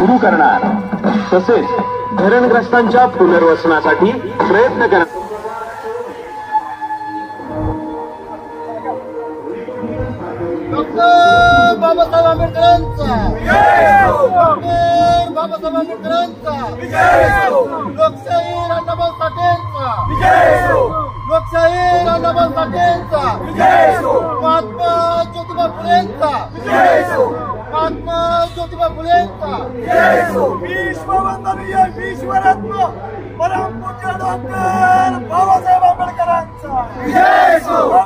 सुरू करणार, तसेच धरणग्रस्तांच्या पुनर्वसनासाठी प्रयत्न करणार। डॉक्टर बाबासाहेब आंबेडकरांचा जय हो, डॉक्टर बाबासाहेब आंबेडकरांचा जय हो, लोकशाही अण्णाभाऊ साठेंचा जय हो, लोकशाही अण्णाभाऊ साठेंचा जय हो, महात्मा ज्योतिबा फुलेंचा जय हो, महात्मा ज्योतिबा फुलेंचा जय हो, विश्ववंदनीय विश्वरत्न परमपूज्य डॉक्टर बाबासाहेब आंबेडकरांचा जय हो।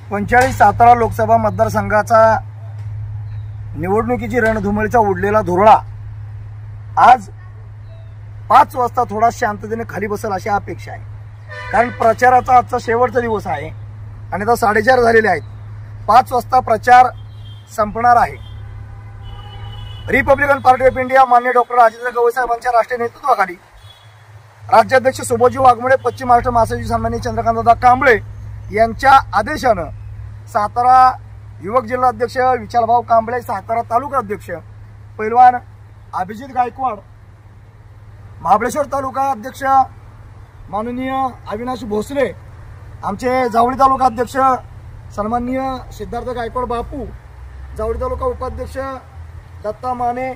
45 सातारा लोकसभा मतदारसंघाचा निवडणुकीची रणधुमाळीचा उडलेला धुरळा आज 5 वाजता थोडा शांततेने खाली बसेल अशी अपेक्षा आहे। कारण प्रचाराचा आजचा शेवटचा दिवस आहे आणि आता 4:30 झालेले आहेत। 5 वाजता प्रचार संपणार आहे। रिपब्लिकन पार्टी ऑफ इंडिया माननीय डॉक्टर राजेंद्र गवई साहेबांच्या राष्ट्रीय नेतृत्वाखाली राज्याध्यक्ष सुभोजी वाघमोडे, पश्चिम महाराष्ट्र महासचिव सन्माननीय चंद्रकांतदादा कांबळे यांच्या आदेशानं सातारा युवक जिल्हा अध्यक्ष विशालभाऊ कांबळे, सातारा तालुका अध्यक्ष पैलवान अभिजित गायकवाड, महाबळेश्वर तालुका अध्यक्ष माननीय अविनाश भोसले, आमचे जावळी तालुका अध्यक्ष सन्माननीय सिद्धार्थ गायकवाड बापू, जावळी तालुका उपाध्यक्ष दत्ता माने,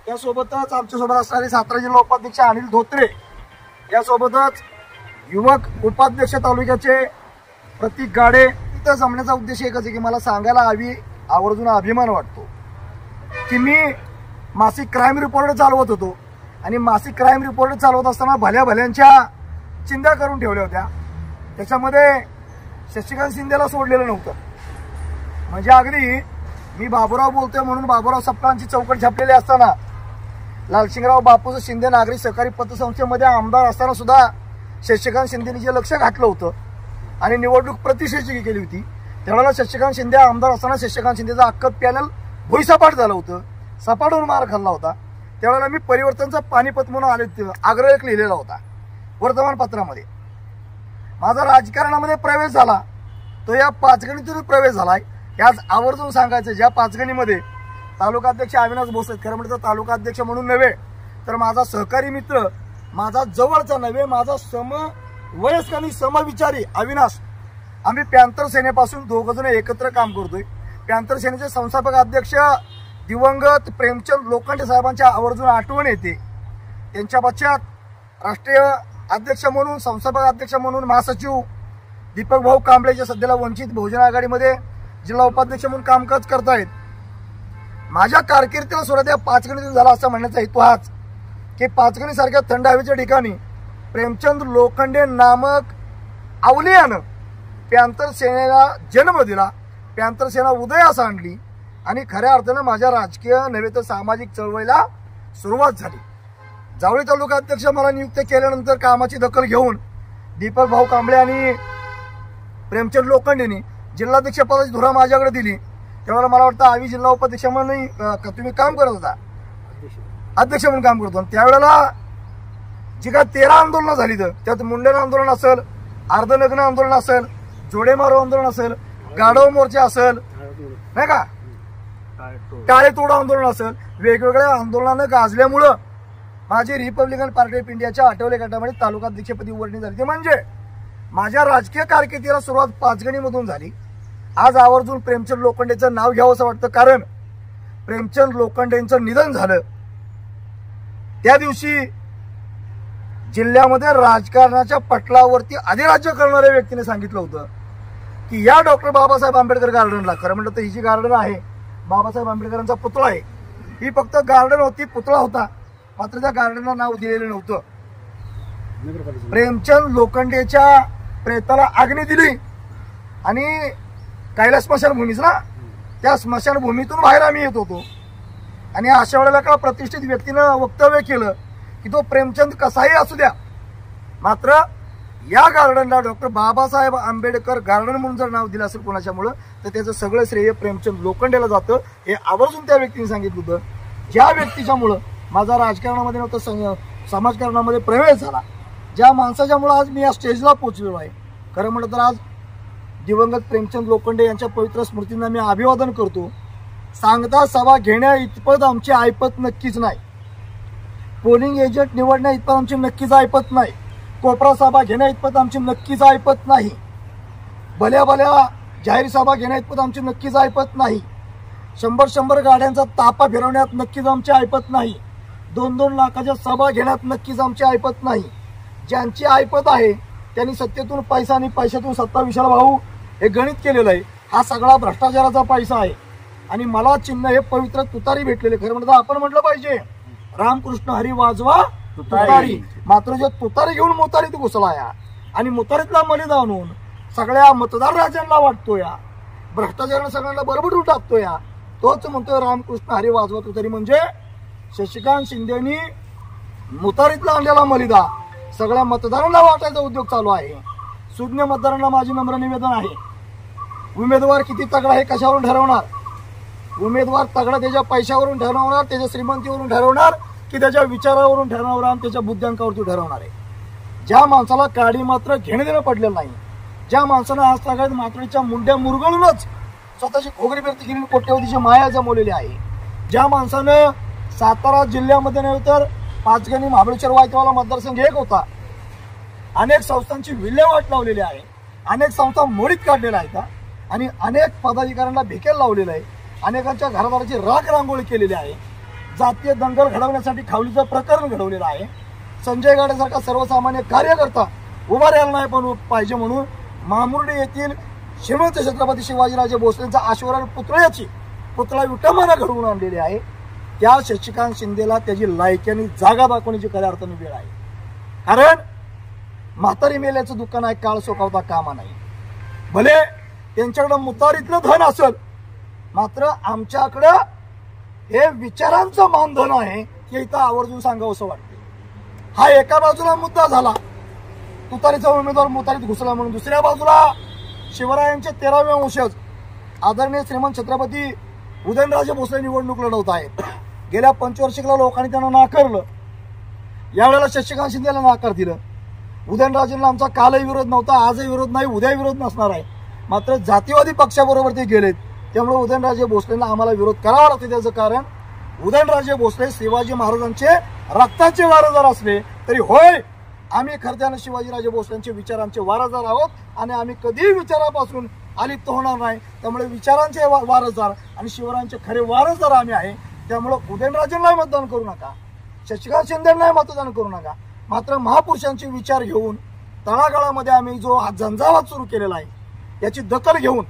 यासोबतच आमच्यासोबत असणारे सातारा जिल्हा उपाध्यक्ष अनिल धोत्रे, यासोबतच युवक उपाध्यक्ष तालुक्याचे प्रतीक गाडे। इथं जमण्याचा उद्देश एकच आहे की मला सांगायला हवी, आवर्जून अभिमान वाटतो की मी मासिक क्राईम रिपोर्टर चालवत होतो आणि मासिक क्राईम रिपोर्टर चालवत असताना भल्या भल्यांच्या चिंध्या करून ठेवल्या होत्या। त्याच्यामध्ये शशिकांत शिंदेला सोडलेलं नव्हतं। म्हणजे अगदी मी बाबूराव बोलतोय म्हणून बाबूराव सप्ताहांची चौकट छापलेली असताना लालसिंगराव बापूस शिंदे नागरी सहकारी पतसंस्थेमध्ये आमदार असताना सुद्धा शशिकांत शिंदेनी जे लक्ष घातलं होतं आणि निवडणूक प्रतिष्ठेची केली होती, त्यावेळेला शशिकांत शिंदे आमदार असताना शशिकांत शिंदेचं अख्खं पॅनल भुईसपाट झालं होतं, सपाटून मार खाल्ला होता। त्यावेळेला मी परिवर्तनचा पानिपत म्हणून आग्रह एक लिहिलेला होता वर्तमानपत्रामध्ये। माझा राजकारणामध्ये प्रवेश झाला तो या पाचगणीतून प्रवेश झालाय। याच आवर्जून सांगायचं, ज्या पाचगणीमध्ये तालुकाध्यक्ष अविनाश भोसले, खरं म्हणजे तालुका अध्यक्ष म्हणून नव्हे तर माझा सहकारी मित्र, माझा जवळचा नव्हे, माझा समवयस्क आणि समविचारी अविनाश, आम्ही पॅंथर सेनेपासून 2 जण एकत्र काम करतोय। पॅंथर सेनेचे संस्थापक अध्यक्ष दिवंगत प्रेमचंद लोखंडे साहेबांच्या आवर्जून आठवण येते। त्यांच्या पश्चात राष्ट्रीय अध्यक्ष म्हणून, संस्थापक अध्यक्ष म्हणून महासचिव दीपक भाऊ कांबळे, जे सध्याला वंचित बहुजन आघाडीमध्ये जिल्हा उपाध्यक्ष म्हणून कामकाज करतायत। माझ्या कारकिर्दीला सुरुवात या पाचगणीतून झाला असं म्हणण्याचा हेतू हाच की पाचगणीसारख्या थंड हवेच्या ठिकाणी प्रेमचंद लोखंडे नामक अवलियानं पॅंथर सेनेला जन्म दिला, पॅंथर सेना उदयास आणली आणि खऱ्या अर्थानं माझ्या राजकीय नव्हे तर सामाजिक चळवळीला सुरुवात झाली। जावळी तालुका अध्यक्ष मला नियुक्त केल्यानंतर कामाची दखल घेऊन दीपक भाऊ कांबळे आणि प्रेमचंद लोखंडेंनी जिल्हाध्यक्ष पदाची धुरा माझ्याकडे दिली। त्यावेळेला मला वाटतं आवी जिल्हा उपाध्यक्ष म्हणून तुम्ही काम करत होता, अध्यक्ष म्हणून काम करतो। त्यावेळेला जी काय 13 आंदोलनं झाली, तर त्यात मुंडेर आंदोलन असेल, अर्धनग्न आंदोलन असेल, जोडेमारो आंदोलन असेल, गाढव मोर्चा असेल, नाही का, टाळे तोड आंदोलन असेल, वेगवेगळ्या आंदोलनानं गाजल्यामुळं माझी रिपब्लिकन पार्टी ऑफ इंडियाच्या आठवले गटामध्ये तालुकाध्यक्षपदी वर्णी झाली। ते म्हणजे माझ्या राजकीय कारकिर्दीला सुरुवात पाचगणीमधून झाली। आज आवर्जून प्रेमचंद लोखंडेचं नाव घ्यावं असं वाटतं, कारण प्रेमचंद लोखंडेंचं निधन झालं त्या दिवशी जिल्ह्यामध्ये राजकारणाच्या पटलावरती अधिराज्य करणाऱ्या व्यक्तीने सांगितलं होतं की या डॉक्टर बाबासाहेब आंबेडकर गार्डनला, खरं म्हटलं तर ही जी गार्डन आहे बाबासाहेब आंबेडकरांचा पुतळा आहे, ही फक्त गार्डन होती, पुतळा होता, मात्र त्या गार्डनला नाव दिलेलं नव्हतं। प्रेमचंद लोखंडेच्या प्रेताला अग्नी दिली आणि कैलास स्मशानभूमीच ना, त्या स्मशानभूमीतून बाहेर आम्ही येत होतो आणि अशा वेळेला का प्रतिष्ठित व्यक्तीनं वक्तव्य केलं की तो प्रेमचंद कसाही असू द्या, मात्र या गार्डनला डॉक्टर बाबासाहेब आंबेडकर गार्डन म्हणून जर नाव दिलं असेल कोणाच्यामुळं तर त्याचं सगळं श्रेय प्रेमचंद लोखंडेला जातं, हे आवर्जून त्या व्यक्तीने सांगितलं होतं। ज्या व्यक्तीच्यामुळं माझा राजकारणामध्ये नव्हतं समाजकारणामध्ये प्रवेश झाला, ज्या माणसाच्यामुळं आज मी या स्टेजला पोहोचलेलो आहे, खरं म्हटलं तर आज दिवंगत प्रेमचंद लोखंडे यांच्या पवित्र स्मृतींना मी अभिवादन करतो. सांगता सभा घेण्या इतपत आमची ऐपत नक्कीच नाही. पोलिंग एजंट निवडण्या इतपत आमची नक्कीच ऐपत नाही. कोपरा सभा घेण्या इतपत आमची नक्कीच ऐपत नाही. भल्या भल्या जाहीर सभा घेण्या इतपत आमची नक्कीच ऐपत नाही. 100 गाड्यांचा तापा फिरवण्यात नक्कीच आमची ऐपत नाही. 2-2 लाखाच्या सभा घेण्यात नक्कीच आमची ऐपत नाही. ज्यांची ऐपत आहे त्यांनी सत्तेतून पैसा आणि पैशातून सत्ता विशाल भाऊ हे गणित केलेलं आहे. हा सगळा भ्रष्टाचाराचा पैसा आहे. आणि मला चिन्ह हे पवित्र तुतारी भेटलेले. खरं म्हणतं आपण म्हटलं पाहिजे रामकृष्ण हरी वाजवा तुतारी. मात्र जे तुतारी घेऊन मोतारीत घुसला या आणि मोतारीतला मलिदा आणून सगळ्या मतदार राजांना वाटतो या, भ्रष्टाचारानं सगळ्यांना बरबटून टाकतो या, तोच म्हणतोय रामकृष्ण हरी वाजवा तुतारी. म्हणजे शशिकांत शिंदेनी मोतारीतला आणलेला मलिदा सगळ्या मतदारांना वाटायचा उद्योग चालू आहे. सुज्ञ मतदारांना माझी नम्र निवेदन आहे, उमेदवार किती तगडा हे कशावरून ठरवणार? उमेदवार तगडा त्याच्या पैशावरून ठरवणार, त्याच्या श्रीमंतीवरून ठरवणार की त्याच्या विचारावरून ठरवणार आणि त्याच्या बुद्ध्यांकावरती ठरवणार आहे. ज्या माणसाला काडी मात्र घेणं देणं पडलेलं नाही, ज्या माणसानं आज तागायत मात्रेच्या मुंड्या मुरगळूनच स्वतःची खोगरी व्यक्त केलेली कोट्यवधीची माया जमवलेली आहे, ज्या माणसानं सातारा जिल्ह्यामध्ये नव्हे तर पाचगणी महाबळेश्वर वायतवाला मतदारसंघ एक होता, अनेक संस्थांची विल्हेवाट लावलेली आहे, अनेक संस्था मोडीत काढलेल्या आहेत आणि अनेक पदाधिकाऱ्यांना भिकेल लावलेलं आहे, अनेकांच्या घरादाराची राख रांगोळी केलेली आहे, जातीय दंगल घडवण्यासाठी खावलीचं प्रकरण घडवलेलं आहे. संजय गाडेसारखा सर्वसामान्य कार्यकर्ता उभा राहिला नाही पण पाहिजे म्हणून मामुर्डी येथील श्रीमंत छत्रपती शिवाजीराजे भोसलेंचा आशीर्वाद पुतळ्याची पुतळा विटंबना घडवून आणलेली आहे. त्या शशिकांत शिंदेला त्याची लायकी जागा दाखवण्याची खऱ्या अर्थाने वेळ आहे. कारण म्हातारी मेल्याचं दुकान आहे, काळ सोकावता कामा नाही. भले त्यांच्याकडं मुतारीतलं धन असेल, मात्र आमच्याकडं हे विचारांचं मानधन आहे हे इथं आवर्जून सांगावं असं वाटतं. हा एका बाजूला मुद्दा झाला, तुतारीचा उमेदवार मुतारीत घुसला म्हणून. दुसऱ्या बाजूला शिवरायांचे 13वे वंशज आदरणीय श्रीमंत छत्रपती उदयनराजे भोसले निवडणूक लढवत आहेत. गेल्या 25 लोकांनी त्यांना नाकारलं. यावेळेला शशिकांत शिंदेला नाकार दिलं. उदयनराजेंना आमचा कालही विरोध नव्हता, आजही विरोध नाही, उद्या विरोध नसणार आहे. मात्र जातीवादी पक्षाबरोबर ते गेलेत, त्यामुळे उदयनराजे भोसलेंना आम्हाला विरोध करावा लागतो. त्याचं कारण उदयनराजे भोसले शिवाजी महाराजांचे रक्ताचे वारसदार असले तरी होय आम्ही खरत्यानं शिवाजीराजे भोसलेंचे विचारांचे वारसदार आहोत आणि आम्ही कधीही विचारापासून अलिप्त होणार नाही. त्यामुळे विचारांचे वारसदार आणि शिवरायांचे खरे वारसदार आम्ही आहे. त्यामुळे उदयनराजेंना मतदान करू नका, शशिकांत शिंदेंना मतदान करू नका. मात्र महापुरुषांचे विचार घेऊन तळागाळामध्ये आम्ही जो हा झंझावात सुरू केलेला आहे याची दखल घेऊन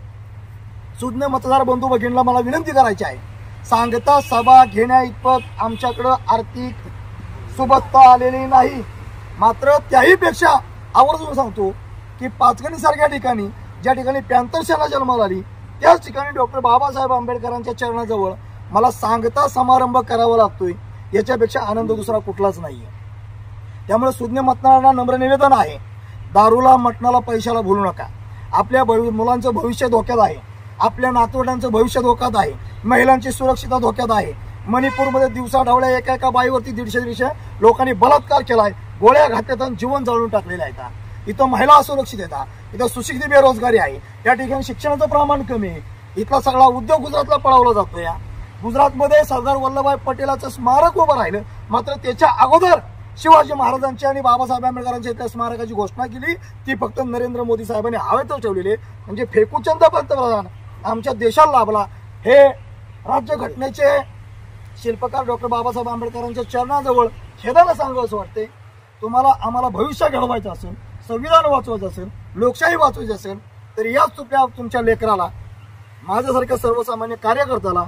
सुज्ञ मतदार बंधू भगिनींना मला विनंती करायची आहे. सांगता सभा घेण्या इतपत आमच्याकडं आर्थिक सुबत्ता आलेली नाही. मात्र त्याहीपेक्षा आवर्जून सांगतो की पाचगणी सारख्या ठिकाणी ज्या ठिकाणी पॅन्थर सेना जन्माला आली त्याच ठिकाणी डॉक्टर बाबासाहेब आंबेडकरांच्या चरणाजवळ मला सांगता समारंभ करावा लागतोय. याच्यापेक्षा आनंद दुसरा कुठलाच नाहीये. त्यामुळे सुज्ञ मतदारांना नम्र निवेदन आहे, दारूला मटणाला पैशाला भूलू नका. आपल्या मुलांचं भविष्य धोक्यात आहे, आपल्या नातवंडांचं भविष्य धोक्यात आहे, महिलांची सुरक्षितता धोक्यात आहे. मणिपूरमध्ये दिवसा ढवळ्या एका बाईवरती 150 लोकांनी बलात्कार केलाय, गोळ्या घातल्यात आणि जीवन जाळून टाकलेलं आहे. इथं महिला असुरक्षित आहेत, इथं सुशिक्षित बेरोजगारी आहे, या ठिकाणी शिक्षणाचं प्रमाण कमी आहे. इथला सगळा उद्योग गुजरातला पळवला जातो. या गुजरातमध्ये सरदार वल्लभभाई पटेलाचं स्मारक उभं राहिलं, मात्र त्याच्या अगोदर शिवाजी महाराजांची आणि बाबासाहेब आंबेडकरांच्या त्या स्मारकाची घोषणा केली. ती फक्त नरेंद्र मोदी साहेबांनी हवेतच ठेवलेली. म्हणजे फेकूचंद पंतप्रधान आमच्या देशाला लाभला. हे राज्यघटनेचे शिल्पकार डॉक्टर बाबासाहेब आंबेडकरांच्या चरणाजवळ खेदाला सांगावं असं वाटते. तुम्हाला आम्हाला भविष्य घडवायचं असेल, संविधान वाचवायचं असेल, लोकशाही वाचवायची असेल तर याच तुमच्या लेकराला, माझ्यासारख्या सर्वसामान्य कार्यकर्त्याला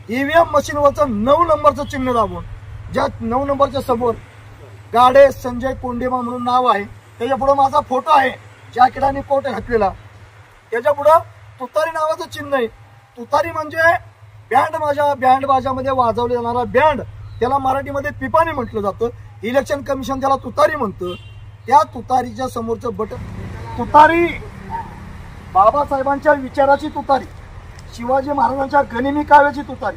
ईव्हीएम मशीनवरचं 9 नंबरचं चिन्ह दाबून, ज्या 9 नंबरच्या समोर गाडे संजय कोंडेमा म्हणून नाव आहे, त्याच्या पुढे माझा फोटो आहे, जॅकेटाने कोट घातलेला, त्याच्या पुढे तुतारी नावाचं चिन्ह आहे. तुतारी म्हणजे बँड बाजामध्ये वाजवले जाणारा बँड, त्याला मराठीमध्ये पिपाणी म्हटलं जातं. इलेक्शन कमिशन त्याला तुतारी म्हणतं. त्या तुतारीच्या समोरचं बटन, तुतारी बाबासाहेबांच्या विचाराची तुतारी, शिवाजी महाराजांच्या गनिमी काव्याची तुतारी,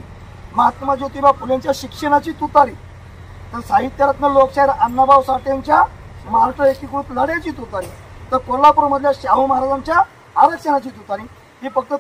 महात्मा ज्योतिबा फुलेंच्या शिक्षणाची तुतारी, तर साहित्यरत्न लोकशाहीर अण्णाभाऊ साठेंच्या महाराष्ट्र एकीकृत लढ्याची तुतारी, तर कोल्हापूरमधल्या शाहू महाराजांच्या आरक्षणाची तुतारी ही फक्त